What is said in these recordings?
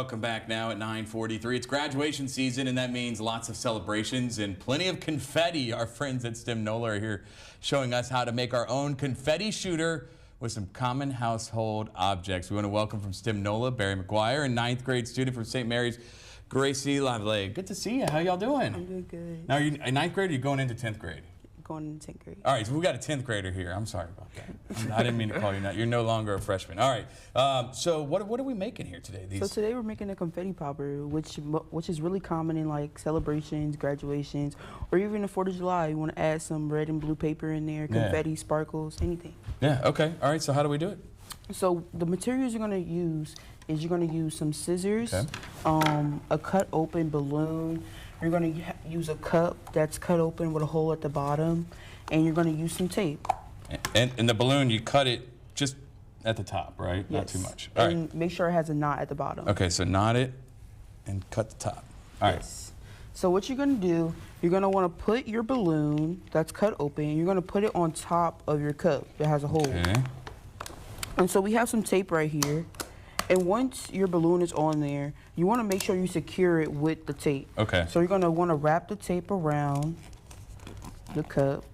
Welcome back now at 9:43. It's graduation season, and that means lots of celebrations and plenty of confetti. Our friends at STEM Nola are here showing us how to make our own confetti shooter with some common household objects. We want to welcome from STEM Nola, Barry McGuire, and 9th grade student from St. Mary's, Gracie Lavalle. Good to see you. How y'all doing? I'm doing good. Now, are you in 9th grade or are you going into 10th grade? Going into 10th grade. All right, so we got a 10th grader here. I'm sorry about that. I didn't mean to call you that. You're no longer a freshman. All right. So what are we making here today? So today we're making a confetti popper, which is really common in like celebrations, graduations, or even the 4th of July. You want to add some red and blue paper in there, confetti, sparkles, anything. Yeah. Okay. All right. So how do we do it? So the materials you're going to use is you're going to use some scissors, a cut open balloon. You're going to use a cup that's cut open with a hole at the bottom, and you're going to use some tape. And in the balloon, you cut it just at the top, right? Yes. Not too much. All right. Make sure it has a knot at the bottom. Okay, so knot it and cut the top. All right. Yes. So what you're going to do, you're going to want to put your balloon that's cut open, you're going to put it on top of your cup that has a hole. Okay. And so we have some tape right here. And once your balloon is on there, you want to make sure you secure it with the tape. Okay. So you're going to want to wrap the tape around the cup.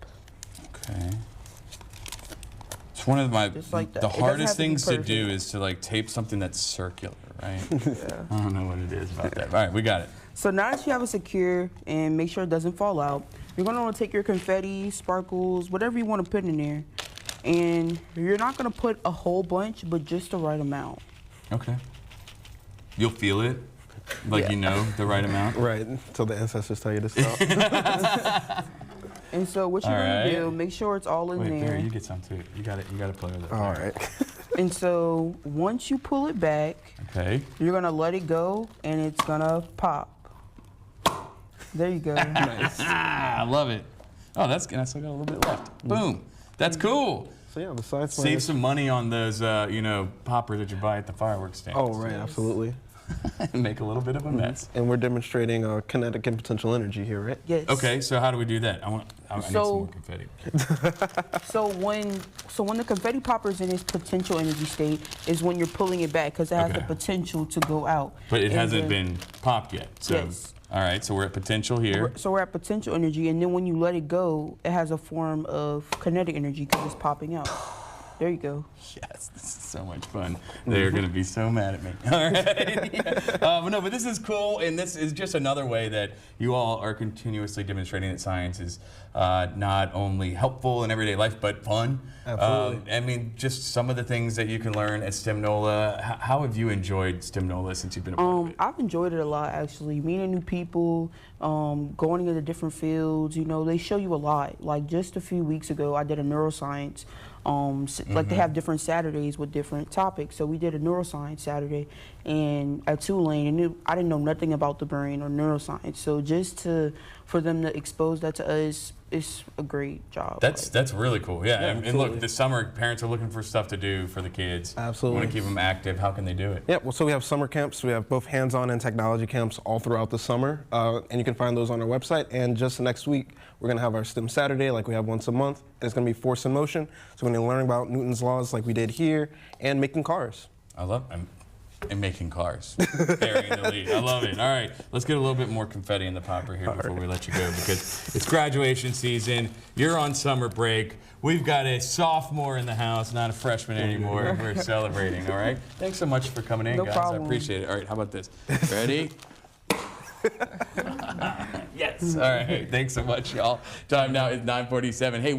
Okay. It's one of my the hardest things to do is to like tape something that's circular, right? Yeah. I don't know what it is about that. All right, we got it. So now that you have it secure and make sure it doesn't fall out, you're going to want to take your confetti, sparkles, whatever you want to put in there. And you're not going to put a whole bunch, but just the right amount. Okay. You'll feel it, like you know the right amount. Right, until the ancestors tell you to stop. And so what you're going to do, make sure it's all in there. Barry, you get some too. You got to play with it. All right. And so once you pull it back, you're going to let it go, and it's going to pop. There you go. Nice. I love it. Oh, I still got a little bit left. Boom. That's cool. So yeah, besides save some money on those, poppers that you buy at the fireworks stand. Oh, right, absolutely. Make a little bit of a mess. And we're demonstrating kinetic and potential energy here, right? Yes. Okay, so how do we do that? I need some more confetti. So when the confetti popper is in its potential energy state is when you're pulling it back because it has the potential to go out. But it hasn't been popped yet. So, yes. All right, so we're at potential here. So we're at potential energy, and then when you let it go, it has a form of kinetic energy because it's popping out. There you go. Yes, this is so much fun. They're going to be so mad at me. All right. No, but this is cool, and this is just another way that you all are continuously demonstrating that science is not only helpful in everyday life, but fun. Absolutely. I mean, just some of the things that you can learn at STEM Nola. How have you enjoyed STEM Nola since you've been a part of it? I've enjoyed it a lot, actually. Meeting new people, going into different fields, they show you a lot. Like just a few weeks ago, I did a neuroscience. Like they have different Saturdays with different topics. So we did a neuroscience Saturday and at Tulane, and I didn't know nothing about the brain or neuroscience. So just for them to expose that to us, it's a great job. That's really cool. Yeah, and absolutely. look, this summer parents are looking for stuff to do for the kids. Absolutely. Want to keep them active. How can they do it? Yeah, well, so we have summer camps. We have both hands-on and technology camps all throughout the summer, and you can find those on our website. And just next week, we're going to have our STEM Saturday like we have once a month. And it's going to be force in motion. So we're going to learn about Newton's laws like we did here, and making cars. I love and making cars. Burying the lead. I love it. All right, let's get a little bit more confetti in the popper here before we let you go, because it's graduation season. You're on summer break. We've got a sophomore in the house, not a freshman anymore. We're celebrating, all right? Thanks so much for coming in, No guys. problem. I appreciate it. All right, how about this? Ready? Yes. All right. Thanks so much, y'all. Time now is 9:47. Hey,